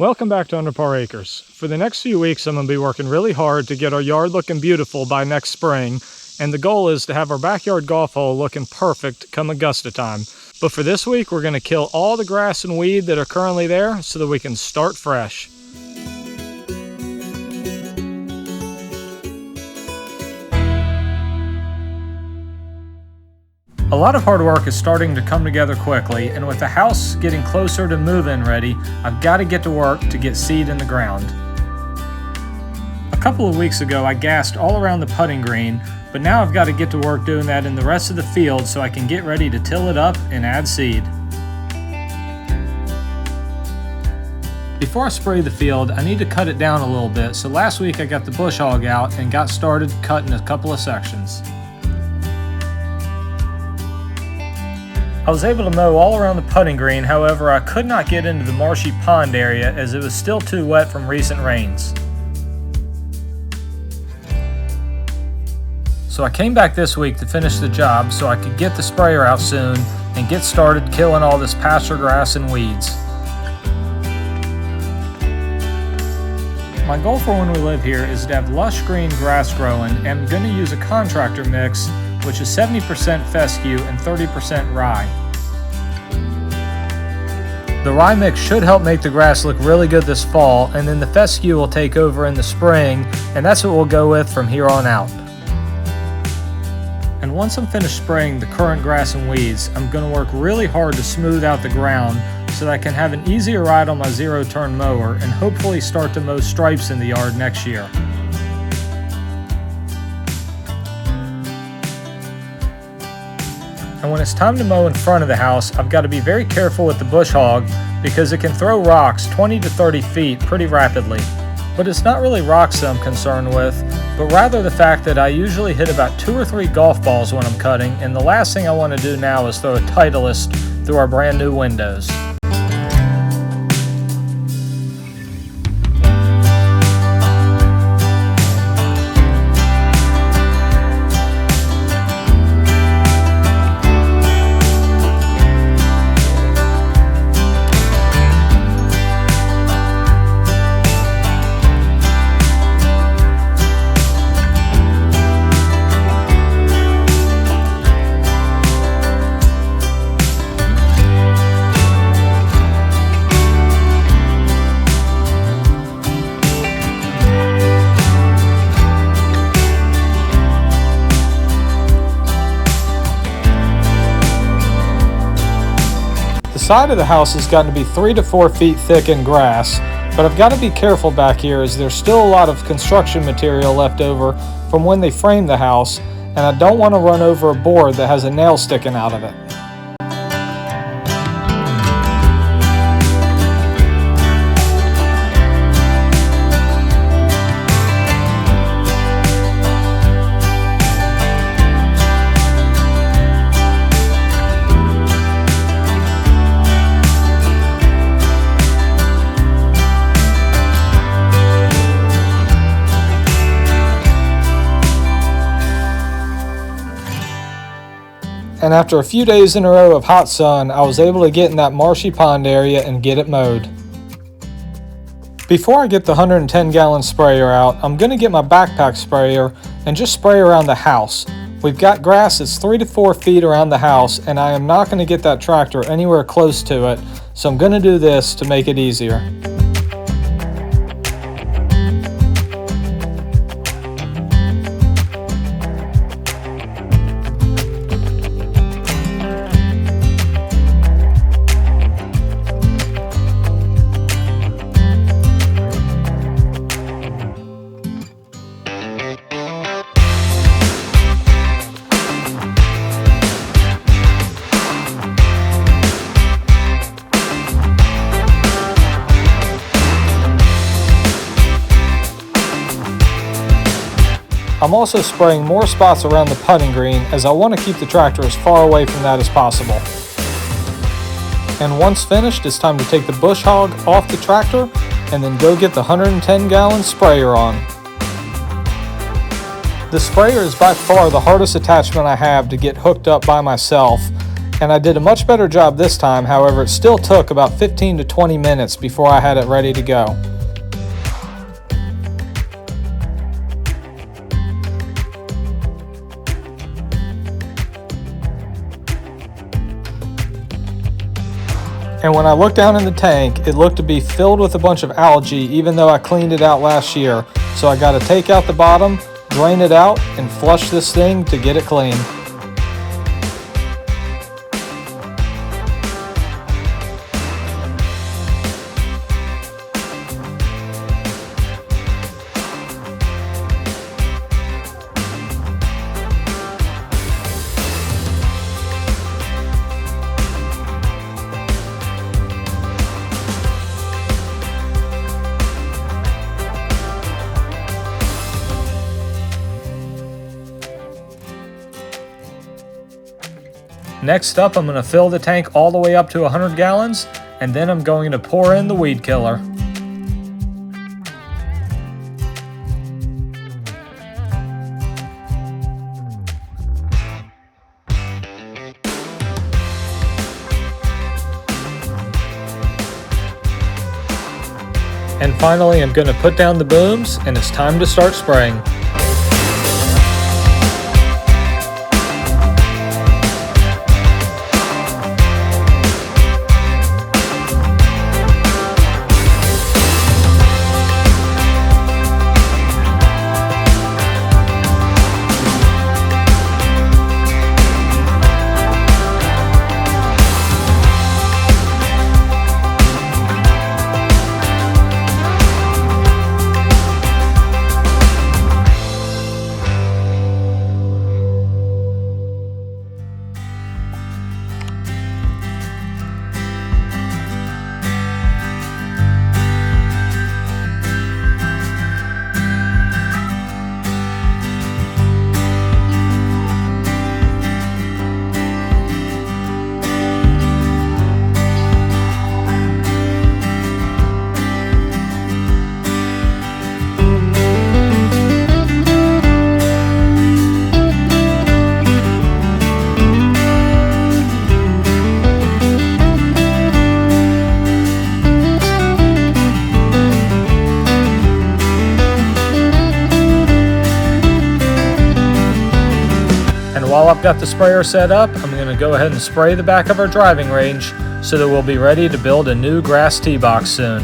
Welcome back to Under Par Acres. For the next few weeks, I'm going to be working really hard to get our yard looking beautiful by next spring, and the goal is to have our backyard golf hole looking perfect come Augusta time. But for this week, we're going to kill all the grass and weed that are currently there so that we can start fresh. A lot of hard work is starting to come together quickly, and with the house getting closer to move-in ready, I've got to get to work to get seed in the ground. A couple of weeks ago I gassed all around the putting green, but now I've got to get to work doing that in the rest of the field so I can get ready to till it up and add seed. Before I spray the field, I need to cut it down a little bit, so last week I got the bush hog out and got started cutting a couple of sections. I was able to mow all around the putting green, however I could not get into the marshy pond area as it was still too wet from recent rains. So I came back this week to finish the job so I could get the sprayer out soon and get started killing all this pasture grass and weeds. My goal for when we live here is to have lush green grass growing, and I'm going to use a contractor mix which is 70% fescue and 30% rye. The rye mix should help make the grass look really good this fall, and then the fescue will take over in the spring, and that's what we'll go with from here on out. And once I'm finished spraying the current grass and weeds, I'm going to work really hard to smooth out the ground so that I can have an easier ride on my zero-turn mower and hopefully start to mow stripes in the yard next year. And when it's time to mow in front of the house, I've got to be very careful with the bush hog because it can throw rocks 20 to 30 feet pretty rapidly. But it's not really rocks that I'm concerned with, but rather the fact that I usually hit about 2 or 3 golf balls when I'm cutting, and the last thing I want to do now is throw a Titleist through our brand new windows. The side of the house has gotten to be 3 to 4 feet thick in grass, but I've got to be careful back here as there's still a lot of construction material left over from when they framed the house, and I don't want to run over a board that has a nail sticking out of it. And after a few days in a row of hot sun, I was able to get in that marshy pond area and get it mowed. Before I get the 110-gallon sprayer out, I'm going to get my backpack sprayer and just spray around the house. We've got grass that's 3 to 4 feet around the house, and I am not going to get that tractor anywhere close to it, so I'm going to do this to make it easier. I'm also spraying more spots around the putting green as I want to keep the tractor as far away from that as possible. And once finished, it's time to take the bush hog off the tractor and then go get the 110-gallon sprayer on. The sprayer is by far the hardest attachment I have to get hooked up by myself, and I did a much better job this time. However, it still took about 15 to 20 minutes before I had it ready to go. And when I looked down in the tank, it looked to be filled with a bunch of algae, even though I cleaned it out last year. So I got to take out the bottom, drain it out, and flush this thing to get it clean. Next up, I'm going to fill the tank all the way up to 100 gallons, and then I'm going to pour in the weed killer. And finally, I'm going to put down the booms, and it's time to start spraying. While I've got the sprayer set up, I'm going to go ahead and spray the back of our driving range so that we'll be ready to build a new grass tee box soon.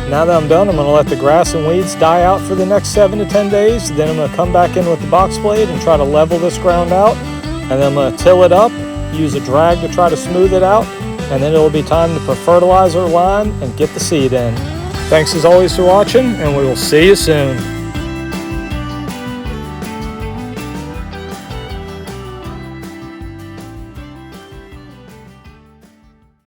Now that I'm done, I'm going to let the grass and weeds die out for the next 7 to 10 days. Then I'm going to come back in with the box blade and try to level this ground out. And then I'm going to till it up, use a drag to try to smooth it out, and then it'll be time to put fertilizer, lime, and get the seed in. Thanks as always for watching, and we will see you soon.